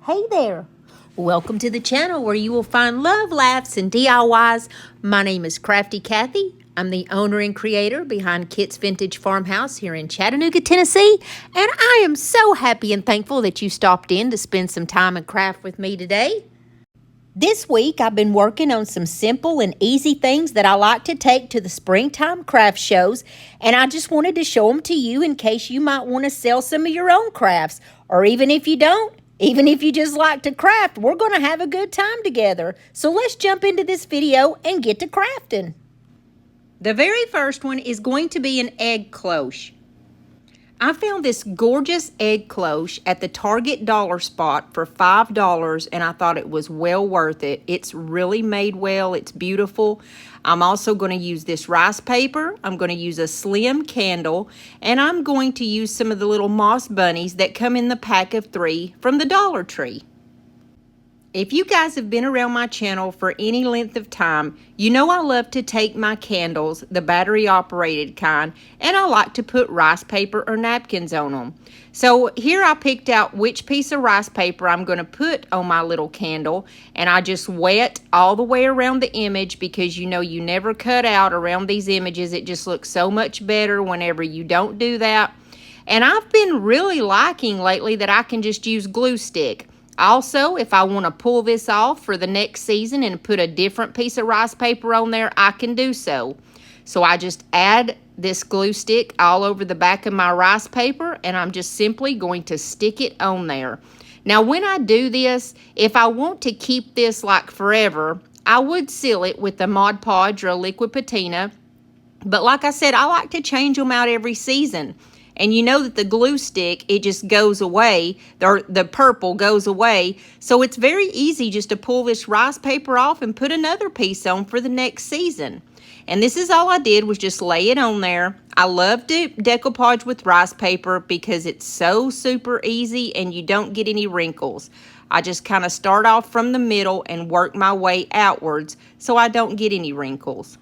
Hey there! Welcome to the channel where you will find love, laughs, and DIYs. My name is Krafty Kathy. I'm the owner and creator behind Kit's Vintage Farmhouse here in Chattanooga, Tennessee. And I am so happy and thankful that you stopped in to spend some time and craft with me today. This week, I've been working on some simple and easy things that I like to take to the springtime craft shows, and I just wanted to show them to you in case you might want to sell some of your own crafts, or even if you don't, even if you just like to craft, we're going to have a good time together. So let's jump into this video and get to crafting. The very first one is going to be an egg cloche. I found this gorgeous egg cloche at the Target dollar spot for $5, and I thought it was well worth it. It's really made well. It's beautiful. I'm also going to use this rice paper. I'm going to use a slim candle, and I'm going to use some of the little moss bunnies that come in the pack of 3 from the Dollar Tree. If you guys have been around my channel for any length of time, you know I love to take my candles, the battery operated kind, and I like to put rice paper or napkins on them. So here I picked out which piece of rice paper I'm going to put on my little candle, and I just wet all the way around the image because you know you never cut out around these images. It just looks so much better whenever you don't do that. And I've been really liking lately that I can just use glue stick. Also, if I want to pull this off for the next season and put a different piece of rice paper on there, I can do so. So I just add this glue stick all over the back of my rice paper, and I'm just simply going to stick it on there. Now, when I do this, if I want to keep this like forever, I would seal it with a Mod Podge or a liquid patina. But like I said, I like to change them out every season. And you know that the glue stick, it just goes away, or the purple goes away. So it's very easy just to pull this rice paper off and put another piece on for the next season. And this is all I did, was just lay it on there. I love to decoupage with rice paper because it's so super easy and you don't get any wrinkles. I just kind of start off from the middle and work my way outwards so I don't get any wrinkles.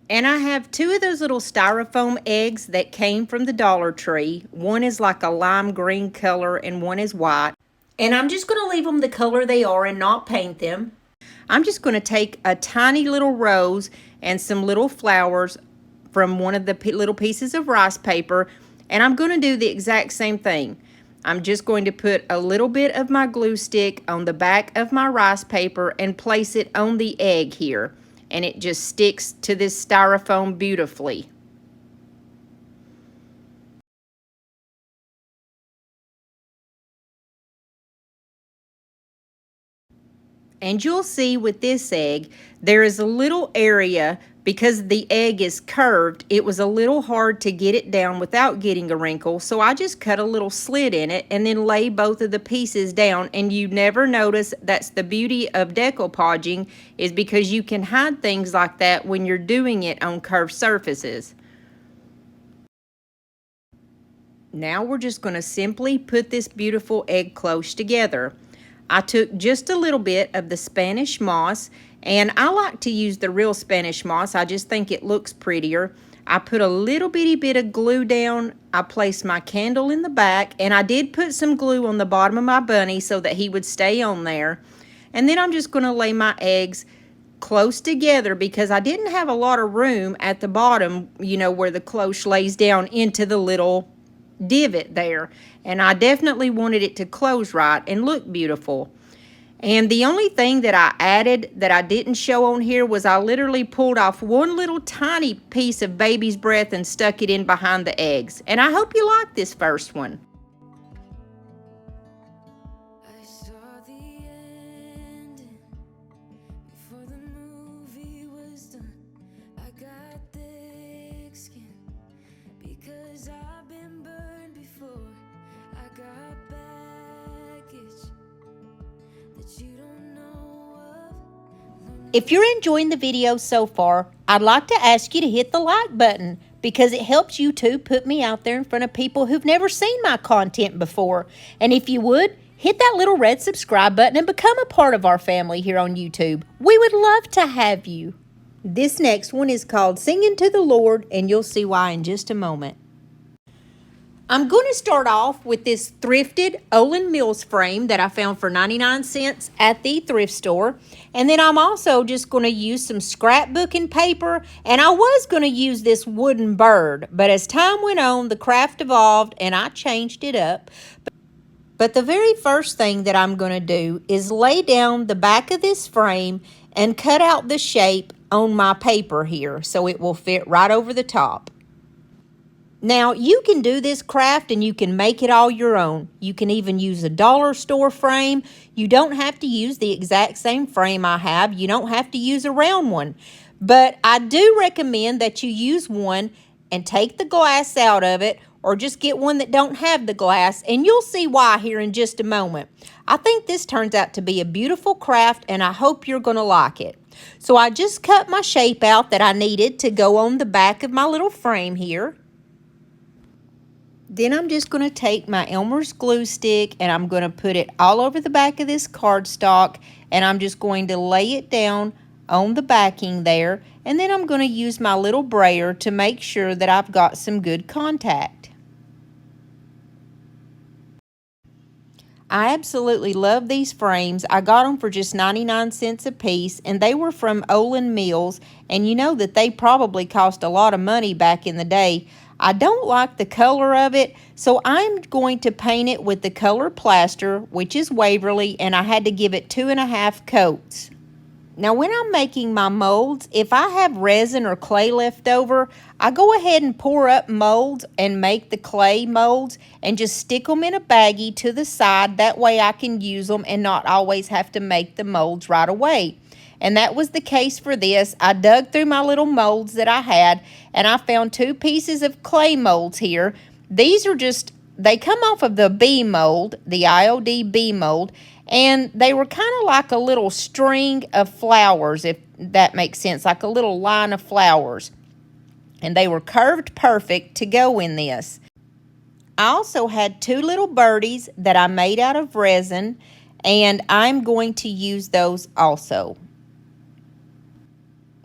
And I have 2 of those little styrofoam eggs that came from the Dollar Tree. One is like a lime green color and one is white. And I'm just going to leave them the color they are and not paint them. I'm just going to take a tiny little rose and some little flowers from one of the little pieces of rice paper. And I'm going to do the exact same thing. I'm just going to put a little bit of my glue stick on the back of my rice paper and place it on the egg here. And it just sticks to this styrofoam beautifully. And you'll see with this egg, there is a little area, because the egg is curved, it was a little hard to get it down without getting a wrinkle. So I just cut a little slit in it and then lay both of the pieces down. And you never notice. That's the beauty of decoupaging, is because you can hide things like that when you're doing it on curved surfaces. Now we're just going to simply put this beautiful egg cloche together. I took just a little bit of the Spanish moss, and I like to use the real Spanish moss. I just think it looks prettier. I put a little bitty bit of glue down. I placed my candle in the back, and I did put some glue on the bottom of my bunny so that he would stay on there. And then I'm just going to lay my eggs close together because I didn't have a lot of room at the bottom, you know, where the cloche lays down into the little divot there. And I definitely wanted it to close right and look beautiful. And the only thing that I added that I didn't show on here was I literally pulled off one little tiny piece of baby's breath and stuck it in behind the eggs. And I hope you like this first one. If you're enjoying the video so far, I'd like to ask you to hit the like button because it helps YouTube put me out there in front of people who've never seen my content before. And if you would, hit that little red subscribe button and become a part of our family here on YouTube. We would love to have you. This next one is called Singing to the Lord, and you'll see why in just a moment. I'm going to start off with this thrifted Olin Mills frame that I found for 99 cents at the thrift store. And then I'm also just going to use some scrapbooking paper. And I was going to use this wooden bird, but as time went on, the craft evolved and I changed it up. But the very first thing that I'm going to do is lay down the back of this frame and cut out the shape on my paper here so it will fit right over the top. Now, you can do this craft and you can make it all your own. You can even use a dollar store frame. You don't have to use the exact same frame I have. You don't have to use a round one. But I do recommend that you use one and take the glass out of it, or just get one that don't have the glass, and you'll see why here in just a moment. I think this turns out to be a beautiful craft, and I hope you're going to like it. So I just cut my shape out that I needed to go on the back of my little frame here. Then I'm just going to take my Elmer's glue stick and I'm going to put it all over the back of this cardstock, and I'm just going to lay it down on the backing there, and then I'm going to use my little brayer to make sure that I've got some good contact. I absolutely love these frames. I got them for just 99 cents a piece, and they were from Olin Mills, and you know that they probably cost a lot of money back in the day. I don't like the color of it, so I'm going to paint it with the color plaster, which is Waverly, and I had to give it 2.5 coats. Now, when I'm making my molds, if I have resin or clay left over, I go ahead and pour up molds and make the clay molds and just stick them in a baggie to the side. That way I can use them and not always have to make the molds right away. And that was the case for this. I dug through my little molds that I had, and I found 2 pieces of clay molds here. These are just, they come off of the B mold, the IOD B mold, and they were kind of like a little string of flowers, if that makes sense, like a little line of flowers. And they were curved perfect to go in this. I also had 2 little birdies that I made out of resin, and I'm going to use those also.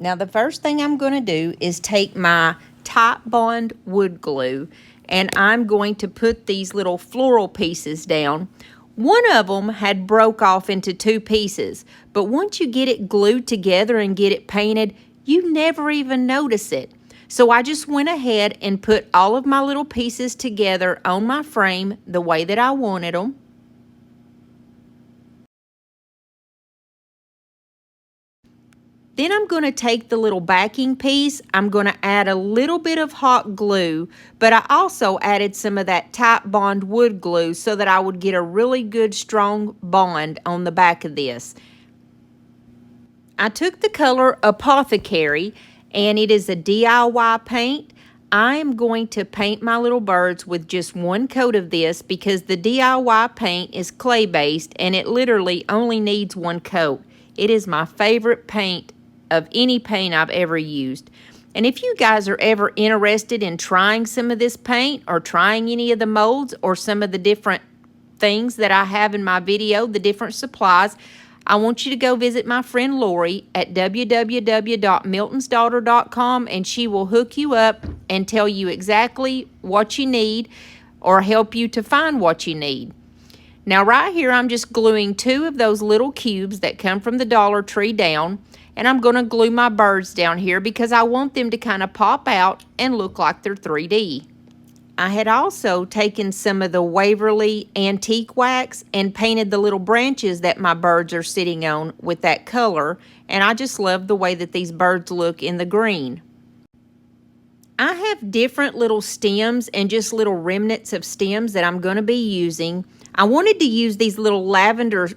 Now, the first thing I'm going to do is take my Titebond wood glue, and I'm going to put these little floral pieces down. One of them had broke off into 2 pieces, but once you get it glued together and get it painted, you never even notice it. So I just went ahead and put all of my little pieces together on my frame the way that I wanted them. Then I'm going to take the little backing piece. I'm going to add a little bit of hot glue, but I also added some of that Titebond wood glue so that I would get a really good strong bond on the back of this. I took the color Apothecary, and it is a DIY paint. I am going to paint my little birds with just 1 coat of this because the DIY paint is clay based and it literally only needs 1 coat. It is my favorite paint of any paint I've ever used. And if you guys are ever interested in trying some of this paint or trying any of the molds or some of the different things that I have in my video, the different supplies, I want you to go visit my friend Lori at www.miltonsdaughter.com, and she will hook you up and tell you exactly what you need or help you to find what you need. Now right here I'm just gluing 2 of those little cubes that come from the Dollar Tree down, and I'm going to glue my birds down here because I want them to kind of pop out and look like they're 3D. I had also taken some of the Waverly antique wax and painted the little branches that my birds are sitting on with that color, and I just love the way that these birds look in the green. I have different little stems and just little remnants of stems that I'm going to be using. I wanted to use these little lavender,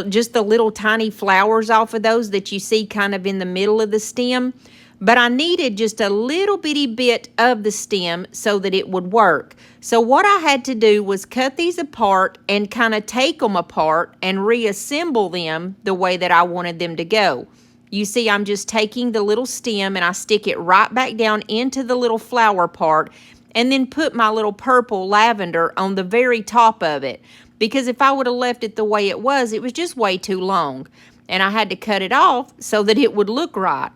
just the little tiny flowers off of those that you see kind of in the middle of the stem, but I needed just a little bitty bit of the stem so that it would work. So what I had to do was cut these apart and kind of take them apart and reassemble them the way that I wanted them to go. You see, I'm just taking the little stem and I stick it right back down into the little flower part and then put my little purple lavender on the very top of it. Because if I would have left it the way it was just way too long. And I had to cut it off so that it would look right.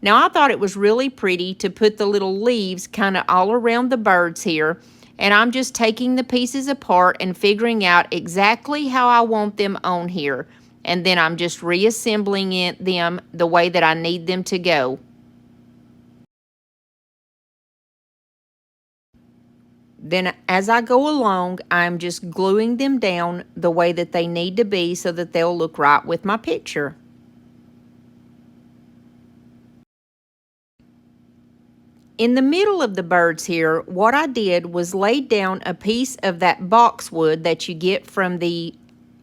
Now I thought it was really pretty to put the little leaves kind of all around the birds here, and I'm just taking the pieces apart and figuring out exactly how I want them on here, and then I'm just reassembling them the way that I need them to go. Then as I go along, I'm just gluing them down the way that they need to be so that they'll look right with my picture. In the middle of the birds here, what I did was lay down a piece of that boxwood that you get from the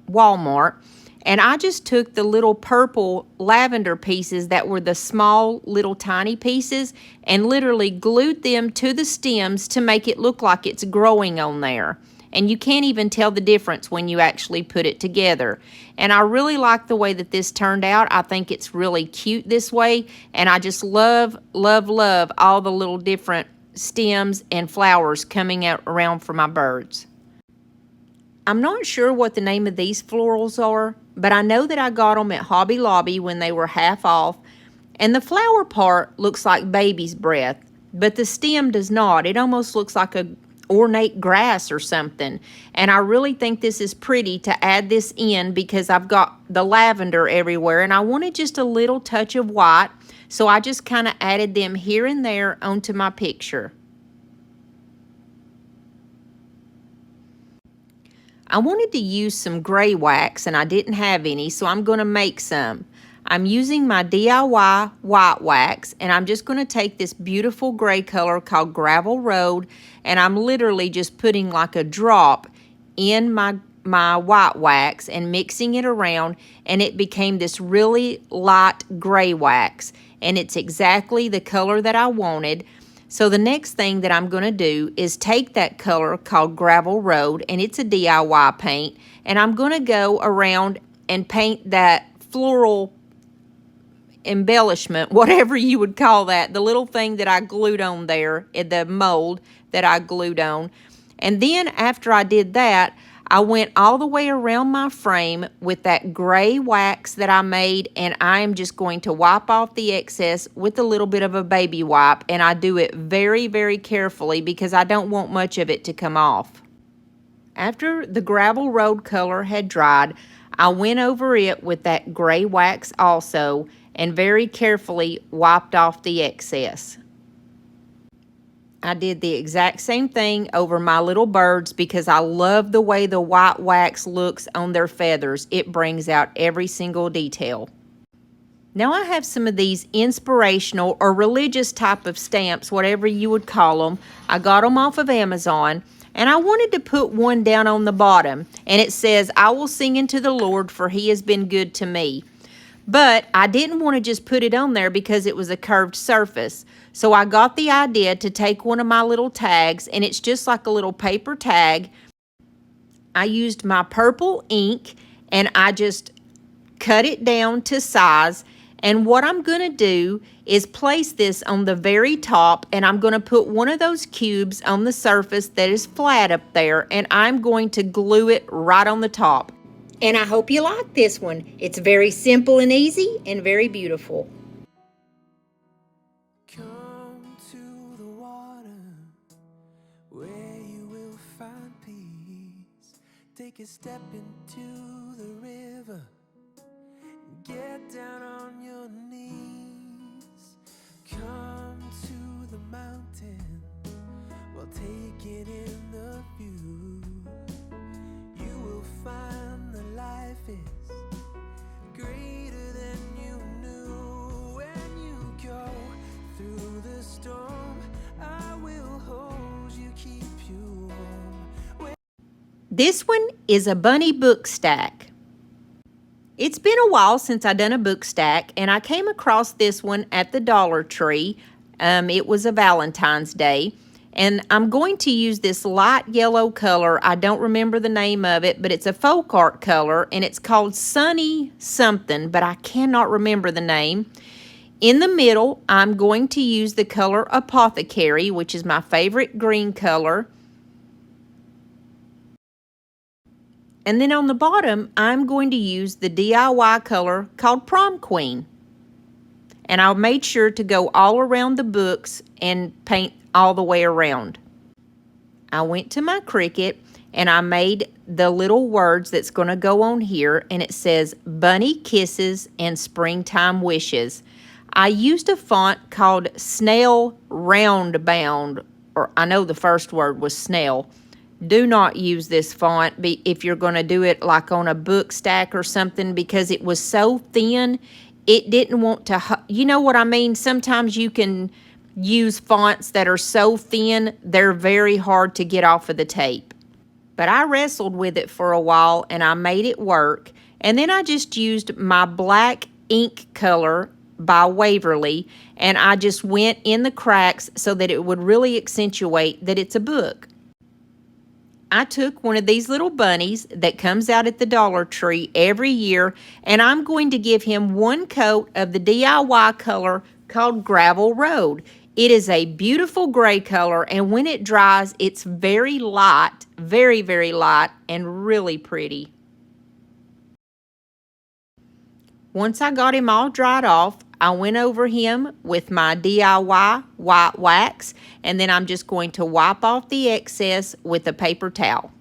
Walmart, and I just took the little purple lavender pieces that were the small little tiny pieces and literally glued them to the stems to make it look like it's growing on there. And you can't even tell the difference when you actually put it together. And I really like the way that this turned out. I think it's really cute this way, and I just love, love, love all the little different stems and flowers coming out around for my birds. I'm not sure what the name of these florals are, but I know that I got them at Hobby Lobby when they were half off. And the flower part looks like baby's breath, but the stem does not. It almost looks like a ornate grass or something. And I really think this is pretty to add this in because I've got the lavender everywhere and I wanted just a little touch of white. So I just kind of added them here and there onto my picture. I wanted to use some gray wax and I didn't have any, so I'm going to make some. I'm using my DIY white wax, and I'm just going to take this beautiful gray color called Gravel Road, and I'm literally just putting like a drop in my white wax and mixing it around, and it became this really light gray wax, and it's exactly the color that I wanted. So the next thing that I'm going to do is take that color called Gravel Road, and it's a DIY paint, and I'm going to go around and paint that floral embellishment, whatever you would call that, the little thing that I glued on there, the mold that I glued on. And then after I did that, I went all the way around my frame with that gray wax that I made, and I am just going to wipe off the excess with a little bit of a baby wipe, and I do it very, very carefully because I don't want much of it to come off. After the Gravel Road color had dried, I went over it with that gray wax also and very carefully wiped off the excess. I did the exact same thing over my little birds because I love the way the white wax looks on their feathers. It brings out every single detail. Now I have some of these inspirational or religious type of stamps, whatever you would call them. I got them off of Amazon, and I wanted to put one down on the bottom, and it says, "I will sing unto the Lord, for he has been good to me." But I didn't want to just put it on there because it was a curved surface. So I got the idea to take one of my little tags, and it's just like a little paper tag. I used my purple ink, and I just cut it down to size. And what I'm going to do is place this on the very top, and I'm going to put one of those cubes on the surface that is flat up there, and I'm going to glue it right on the top. And I hope you like this one. It's very simple and easy and very beautiful. Come to the water where you will find peace. Take a step into the river. Get down on your knees. Come to the mountain while taking in the view. You will find that life is greater than you knew. When you go through the storm, I will hold you, keep you warm. This one is a bunny book stack. It's been a while since I done a book stack, and I came across this one at the Dollar Tree. It was a Valentine's Day. And I'm going to use this light yellow color. I don't remember the name of it, but it's a folk art color, and it's called Sunny something, but I cannot remember the name. In the middle, I'm going to use the color Apothecary, which is my favorite green color. And then on the bottom, I'm going to use the DIY color called Prom Queen. and I made sure to go all around the books and paint all the way around. I went to my Cricut and I made the little words that's going to go on here, and it says Bunny Kisses and Springtime Wishes. I used a font called Snail Roundbound, or I know the first word was snail. Do not use this font if you're going to do it like on a book stack or something, because it was so thin, it didn't want to, you know what I mean? Sometimes you can use fonts that are so thin, they're very hard to get off of the tape. But I wrestled with it for a while and I made it work. And then I just used my black ink color by Waverly, and I just went in the cracks so that it would really accentuate that it's a book. I took one of these little bunnies that comes out at the Dollar Tree every year, and I'm going to give him one coat of the DIY color called Gravel Road. It is a beautiful gray color, and when it dries, it's very light, very, very light, and really pretty. Once I got him all dried off, I went over him with my DIY white wax, and then I'm just going to wipe off the excess with a paper towel.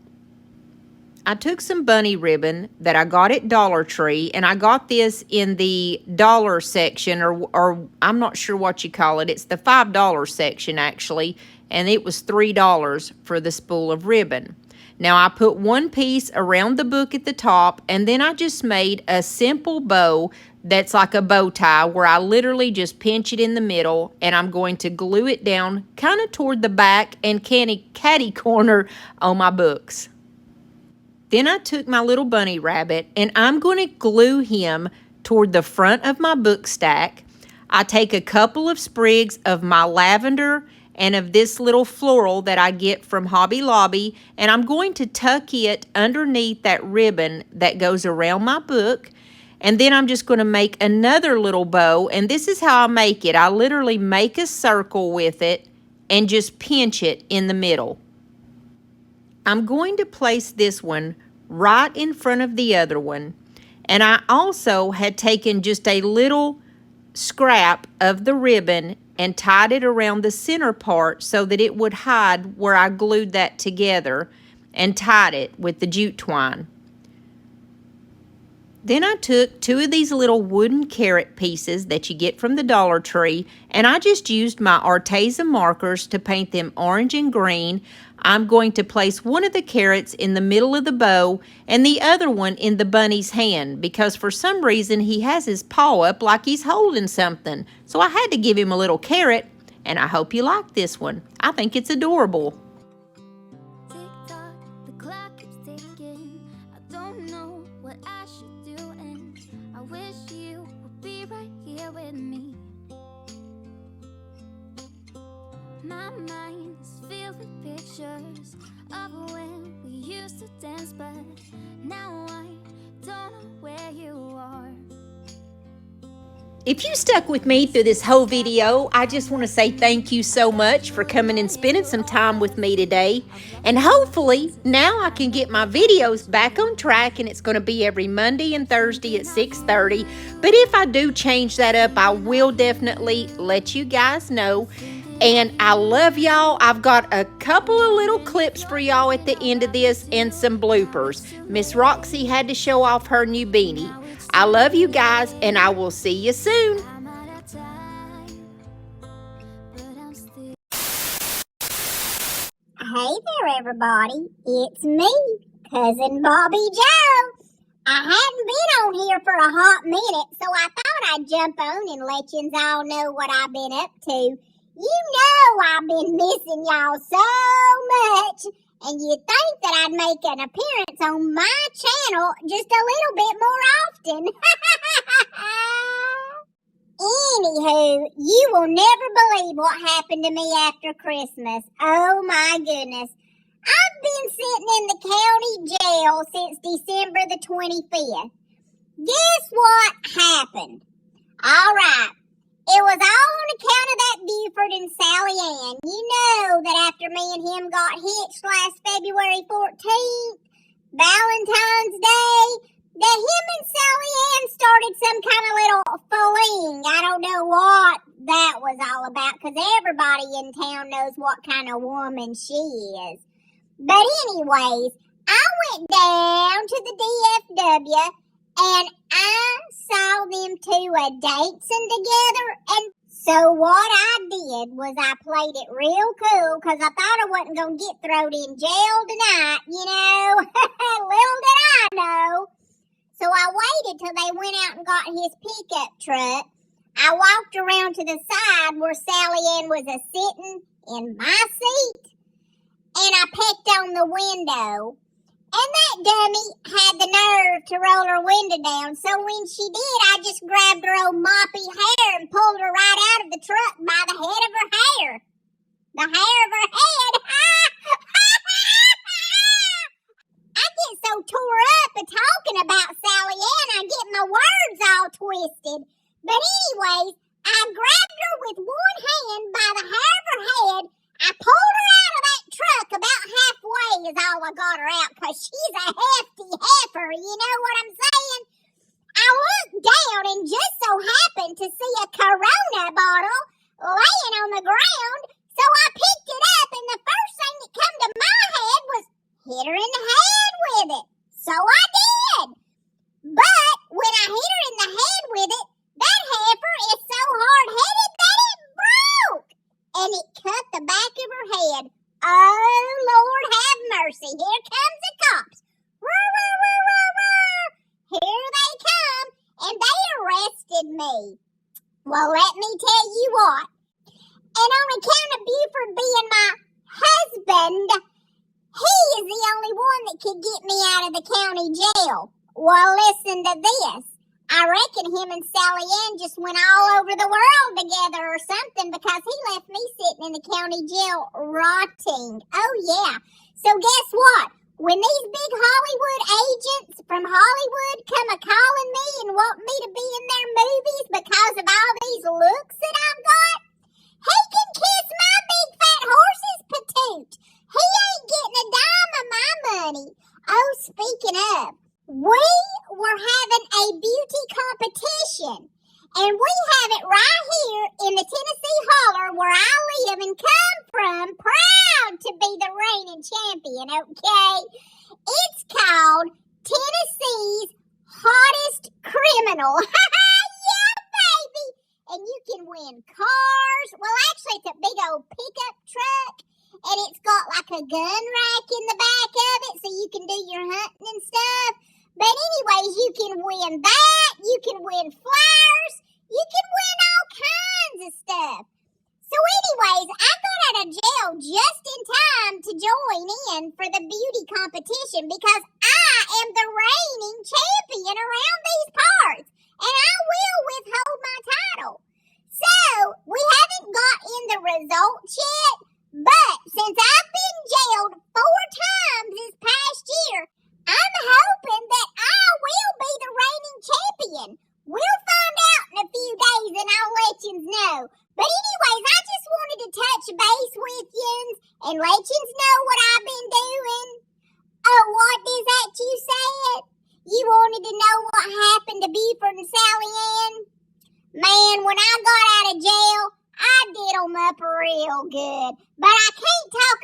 I took some bunny ribbon that I got at Dollar Tree, and I got this in the dollar section, or I'm not sure what you call it. It's the $5 section, actually, and it was $3 for the spool of ribbon. Now, I put one piece around the book at the top, and then I just made a simple bow that's like a bow tie, where I literally just pinch it in the middle, and I'm going to glue it down kind of toward the back and catty corner on my books. Then I took my little bunny rabbit, and I'm going to glue him toward the front of my book stack. I take a couple of sprigs of my lavender and of this little floral that I get from Hobby Lobby, and I'm going to tuck it underneath that ribbon that goes around my book. And then I'm just going to make another little bow, and this is how I make it. I literally make a circle with it and just pinch it in the middle. I'm going to place this one right in front of the other one, and I also had taken just a little scrap of the ribbon and tied it around the center part so that it would hide where I glued that together and tied it with the jute twine. Then I took two of these little wooden carrot pieces that you get from the Dollar Tree, and I just used my Arteza markers to paint them orange and green. I'm going to place one of the carrots in the middle of the bow and the other one in the bunny's hand, because for some reason he has his paw up like he's holding something. So I had to give him a little carrot, and I hope you like this one. I think it's adorable. Tick-tock, the clock keeps ticking. I don't know what I should do, and I wish you would be right here with me. My mind is filled with pictures of when we used to dance, but now I don't know where you are. If you stuck with me through this whole video, I just want to say thank you so much for coming and spending some time with me today. And hopefully now I can get my videos back on track, and it's going to be every Monday and Thursday at 6:30. But if I do change that up, I will definitely let you guys know. And I love y'all. I've got a couple of little clips for y'all at the end of this and some bloopers. Miss Roxy had to show off her new beanie. I love you guys, and I will see you soon. I'm out of time, but I'm still. Hey there, everybody. It's me, Cousin Bobby Joe. I hadn't been on here for a hot minute, so I thought I'd jump on and let you all know what I've been up to. You know I've been missing y'all so much, and you'd think that I'd make an appearance on my channel just a little bit more often. Anywho, you will never believe what happened to me after Christmas. Oh my goodness. I've been sitting in the county jail since December the 25th. Guess what happened? All right. It was all on account of that Buford and Sally Ann. You know that after me and him got hitched last February 14th, Valentine's Day, that him and Sally Ann started some kind of little fling. I don't know what that was all about, because everybody in town knows what kind of woman she is. But anyways, I went down to the DFW and I saw them two a-dancing together, and so what I did was I played it real cool, because I thought I wasn't going to get thrown in jail tonight, you know. Little did I know. So I waited till they went out and got his pickup truck. I walked around to the side where Sally Ann was a-sitting in my seat, and I peeked on the window. And that dummy had the nerve to roll her window down. So when she did, I just grabbed her old moppy hair and pulled her right out of the truck by the head of her hair. The hair of her head. I get so tore up at talking about Sally Ann, I get my words all twisted. But anyways, I grabbed her with one hand by the hair of her head. I pulled her out of that truck about halfway is all I got her out, because she's a hefty heifer, you know what I'm saying? I looked down and just so happened to see a Corona bottle laying on the ground, so I picked it up, and the first thing that come to my head was hit her in the head with it. So I did. But when I hit her in the head with it, that heifer is so hard-headed that it broke, and it cut the back of her head. Oh, Lord have mercy. Here comes the cops. Roar, roar, roar, roar, roar. Here they come, and they arrested me. Well, let me tell you what. And on account of Buford being my husband, he is the only one that could get me out of the county jail. Well, listen to this. I reckon him and Sally Ann just went all over the world together or something, because he left me sitting in the county jail rotting. Oh, yeah. So guess what? When these big Hollywood agents from Hollywood come a-calling me and want me to be in their movies because of all these looks that I've got, he can kiss my big fat horse's patoot. He ain't getting a dime of my money. Oh, speaking of, we were having a beauty competition, and we have it right here in the Tennessee Holler where I live and come from, proud to be the reigning champion, okay? It's called Tennessee's Hottest Criminal. Yeah, baby! And you can win cars. Well, actually, it's a big old pickup truck, and it's got like a gun rack in the back of it so you can do your hunting and stuff. But anyways, you can win that, you can win flowers, you can win all kinds of stuff. So anyways, I got out of jail just in time to join in for the beauty competition, because I am the reigning champion around these parts, and I will withhold my title. So, we haven't got in the results yet, but since I've been jailed 4 times this past year, I'm hoping that I will be the reigning champion. We'll find out in a few days, and I'll let you know. But anyways, I just wanted to touch base with you and let you know what I've been doing. Oh, what is that you said? You wanted to know what happened to Buford and Sally Ann? Man, when I got out of jail, I did them up real good. But I can't talk